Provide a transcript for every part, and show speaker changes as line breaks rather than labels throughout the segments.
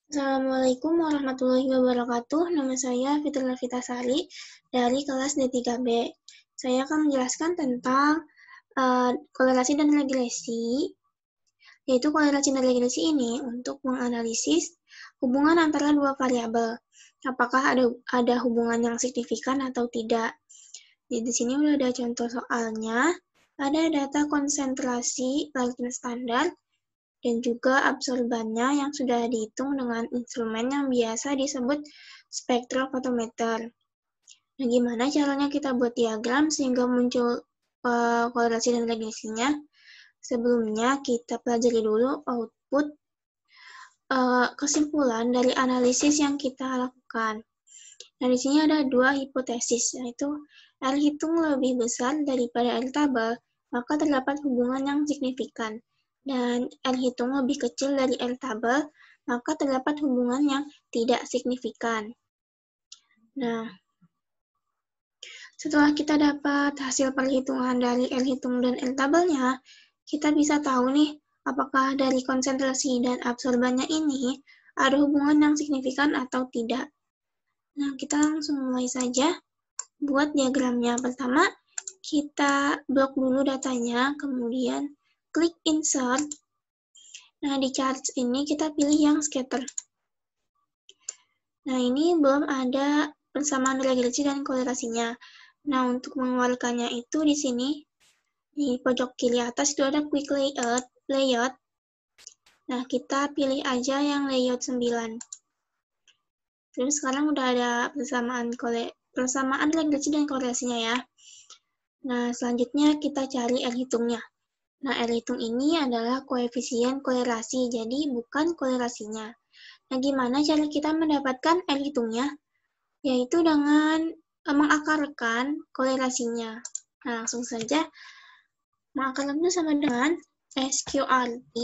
Assalamualaikum warahmatullahi wabarakatuh. Nama saya Fitri Fitasari dari kelas D3B. Saya akan menjelaskan tentang kolerasi dan regresi, yaitu kolerasi dan regresi ini untuk menganalisis hubungan antara dua variabel. Apakah ada hubungan yang signifikan atau tidak. Di sini udah ada contoh soalnya. Ada data konsentrasi latin standar dan juga absorbannya yang sudah dihitung dengan instrumen yang biasa disebut spektrofotometer. Nah, gimana caranya kita buat diagram sehingga muncul kolerasi dan regresinya? Sebelumnya kita pelajari dulu output kesimpulan dari analisis yang kita lakukan. Nah, di sini ada dua hipotesis, yaitu R hitung lebih besar daripada R tabel, maka terdapat hubungan yang signifikan. Dan R hitung lebih kecil dari R tabel, maka terdapat hubungan yang tidak signifikan. Nah, setelah kita dapat hasil perhitungan dari R hitung dan R tabelnya, kita bisa tahu nih, apakah dari konsentrasi dan absorbannya ini ada hubungan yang signifikan atau tidak. Nah, kita langsung mulai saja buat diagramnya. Pertama, kita blok dulu datanya, kemudian klik insert. Nah, di chart ini kita pilih yang scatter. Nah, ini belum ada persamaan regresi dan kolerasinya. Nah, untuk mengeluarkannya itu di sini, di pojok kiri atas itu ada quick layout. Nah, kita pilih aja yang layout 9. Terus sekarang udah ada persamaan regresi dan kolerasinya ya. Nah, selanjutnya kita cari R hitungnya. Nah, R hitung ini adalah koefisien kolerasi, jadi bukan kolerasinya. Nah, gimana cara kita mendapatkan R hitungnya? Yaitu dengan mengakarkan kolerasinya. Nah, langsung saja. Mengakarkan itu sama dengan SQRT.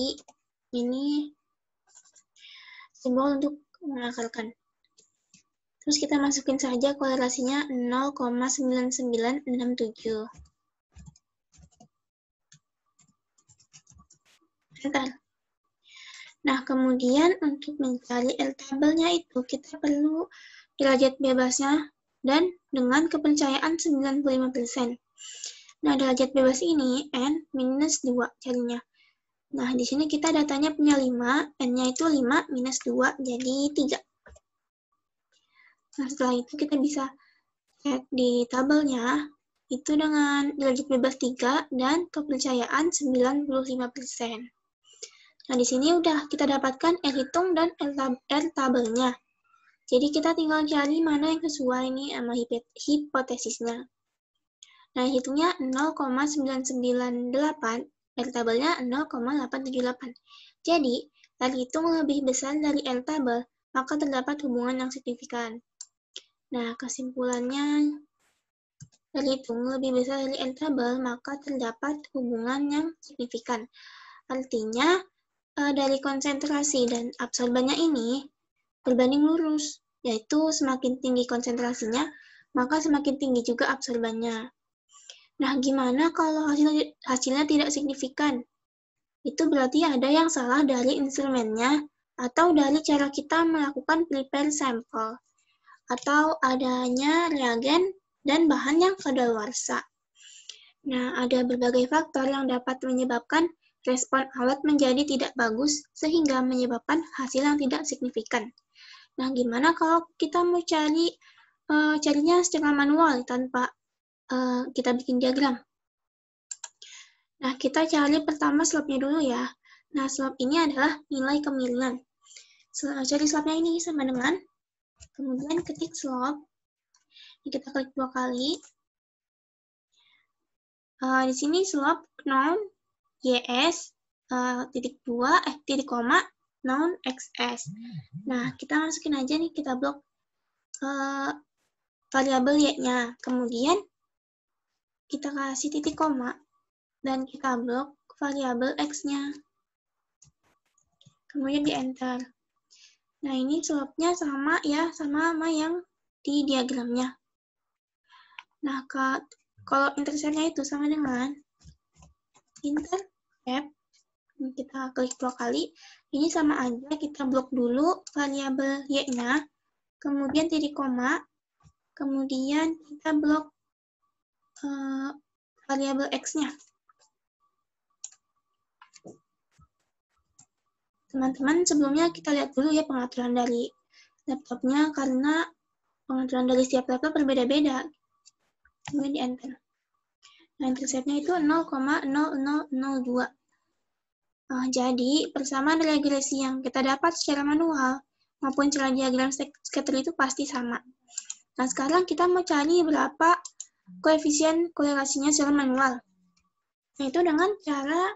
Ini simbol untuk mengakarkan. Terus kita masukin saja kolerasinya 0,9967. Enter. Nah, kemudian untuk mencari R tabelnya itu kita perlu derajat bebasnya dan dengan kepercayaan 95%. Nah, derajat bebas ini N minus 2 carinya. Nah, di sini kita datanya punya 5, N-nya itu 5 minus 2, jadi 3. Nah, setelah itu kita bisa cek di tabelnya, itu dengan derajat bebas 3 dan kepercayaan 95%. Nah, di sini udah kita dapatkan R hitung dan R tabelnya. Jadi kita tinggal cari mana yang sesuai nih sama hipotesisnya. Nah, hitungnya 0,998, R tabelnya 0,878. Jadi, R hitung lebih besar dari R tabel, maka terdapat hubungan yang signifikan. Nah, kesimpulannya, R hitung lebih besar dari R tabel, maka terdapat hubungan yang signifikan. Artinya, dari konsentrasi dan absorbannya ini berbanding lurus, yaitu semakin tinggi konsentrasinya, maka semakin tinggi juga absorbannya. Nah, gimana kalau hasilnya tidak signifikan? Itu berarti ada yang salah dari instrumennya atau dari cara kita melakukan prepare sampel, atau adanya reagen dan bahan yang kadaluarsa. Nah, ada berbagai faktor yang dapat menyebabkan respon alat menjadi tidak bagus sehingga menyebabkan hasil yang tidak signifikan. Nah, gimana kalau kita mau carinya secara manual tanpa kita bikin diagram? Nah, kita cari pertama slope-nya dulu ya. Nah, slope ini adalah nilai kemiringan. Cari slope-nya ini sama dengan, kemudian ketik slope. Ini kita klik 2 kali. Di sini slope noun YS titik koma noun XS. Nah, kita masukin aja nih, kita blok variabel Y-nya. Kemudian kita kasih titik koma dan kita blok variabel X-nya. Kemudian di enter. Nah, ini slope-nya sama ya, sama yang di diagramnya. Nah, kalau intercept-nya itu sama dengan intercept, kita klik 2 kali, Ini sama aja, kita blok dulu variabel y-nya, kemudian titik koma, kemudian kita blok variabel x-nya. Teman-teman, sebelumnya kita lihat dulu ya pengaturan dari laptopnya, karena pengaturan dari setiap laptop berbeda-beda. Kemudian di enter. Nah, interceptnya itu 0,0002. Jadi, persamaan regresi yang kita dapat secara manual maupun cara diagram scatter itu pasti sama. Nah, sekarang kita mau cari berapa koefisien korelasinya secara manual. Nah, itu dengan cara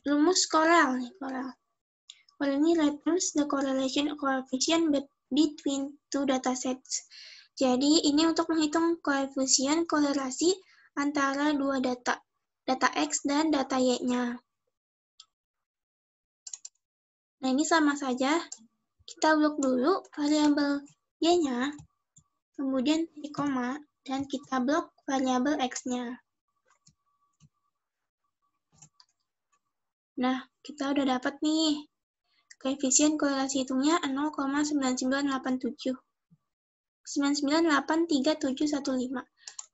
rumus Corel. Corel ini returns the correlation coefficient between two datasets. Jadi, ini untuk menghitung koefisien korelasi antara dua data X dan data Y-nya. Nah, ini sama saja. Kita blok dulu variabel Y-nya, kemudian titik koma, dan kita blok variabel X-nya. Nah, kita udah dapat nih. Koefisien korelasi hitungnya 0,9987. 99,83715.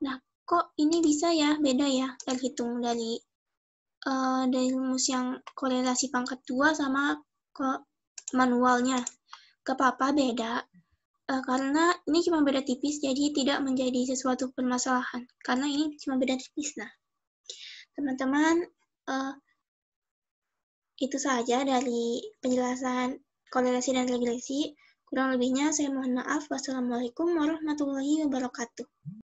Nah, kok ini bisa ya, beda ya, terhitung dari rumus yang korelasi pangkat 2 sama manualnya. Gak apa-apa beda, karena ini cuma beda tipis, jadi tidak menjadi sesuatu permasalahan, karena ini cuma beda tipis. Nah, teman-teman, itu saja dari penjelasan korelasi dan regresi. Kurang lebihnya saya mohon maaf. Wassalamualaikum warahmatullahi wabarakatuh.